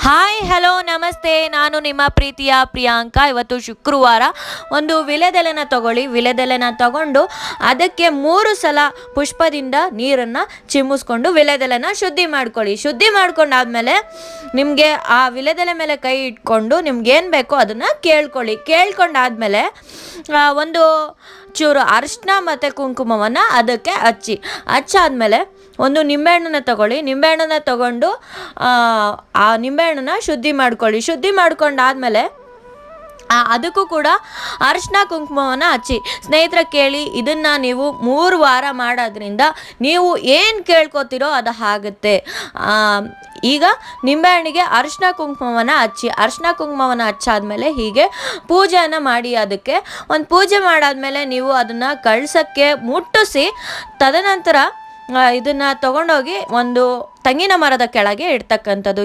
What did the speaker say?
Hi hello ನಮಸ್ತೆ, ನಾನು ನಿಮ್ಮ ಪ್ರೀತಿಯ ಪ್ರಿಯಾಂಕಾ. ಇವತ್ತು ಶುಕ್ರವಾರ. ಒಂದು ವಿಳೆದೆಲೆನ ತಗೊಳ್ಳಿ. ವಿಳೆದೆಲೆನ ತಗೊಂಡು ಅದಕ್ಕೆ 3 ಸಲ ಪುಷ್ಪದಿಂದ ನೀರನ್ನು ಚಿಮ್ಮಿಸ್ಕೊಂಡು ವಿಳೆದೆಲೆನ ಶುದ್ಧಿ ಮಾಡ್ಕೊಳ್ಳಿ. ಶುದ್ಧಿ ಮಾಡ್ಕೊಂಡಾದ್ಮೇಲೆ ನಿಮಗೆ ಆ ವಿಳೆದೆಲೆ ಮೇಲೆ ಕೈ ಇಟ್ಕೊಂಡು ನಿಮ್ಗೇನು ಬೇಕೋ ಅದನ್ನು ಕೇಳ್ಕೊಳ್ಳಿ. ಕೇಳ್ಕೊಂಡಾದ್ಮೇಲೆ ಒಂದು ಚೂರು ಅರಿಶಿನ ಮತ್ತು ಕುಂಕುಮವನ್ನು ಅದಕ್ಕೆ ಹಚ್ಚಾದ್ಮೇಲೆ ಒಂದು ನಿಂಬೆಹಣ್ಣನ್ನ ತಗೊಳ್ಳಿ. ನಿಂಬೆಹಣ್ಣನ್ನ ತಗೊಂಡು ಆ ನಿಂಬೆಹಣ್ಣನ್ನ ಶುದ್ಧಿ ಮಾಡ್ಕೊಳ್ಳಿ. ಶುದ್ಧಿ ಮಾಡ್ಕೊಂಡಾದ್ಮೇಲೆ ಅದಕ್ಕೂ ಕೂಡ ಅರಿಶಿನ ಕುಂಕುಮವನ್ನು ಹಚ್ಚಿ. ಸ್ನೇಹಿತರ ಕೇಳಿ, ಇದನ್ನು ನೀವು 3 ವಾರ ಮಾಡೋದ್ರಿಂದ ನೀವು ಏನು ಕೇಳ್ಕೊತೀರೋ ಅದು ಆಗುತ್ತೆ. ಈಗ ನಿಂಬೆಹಣ್ಣಿಗೆ ಅರಿಶಿನ ಕುಂಕುಮವನ್ನು ಹಚ್ಚಿ. ಅರಿಶಿನ ಕುಂಕುಮವನ್ನು ಹಚ್ಚಾದ್ಮೇಲೆ ಹೀಗೆ ಪೂಜೆಯನ್ನು ಮಾಡಿ. ಅದಕ್ಕೆ ಒಂದು ಪೂಜೆ ಮಾಡಾದ್ಮೇಲೆ ನೀವು ಅದನ್ನು ಕಳಸಕ್ಕೆ ಮುಟ್ಟಿಸಿ ತದನಂತರ ಇದನ್ನು ತಗೊಂಡೋಗಿ ಒಂದು ತೆಂಗಿನ ಮರದ ಕೆಳಗೆ ಇಡ್ತಕ್ಕಂಥದ್ದು.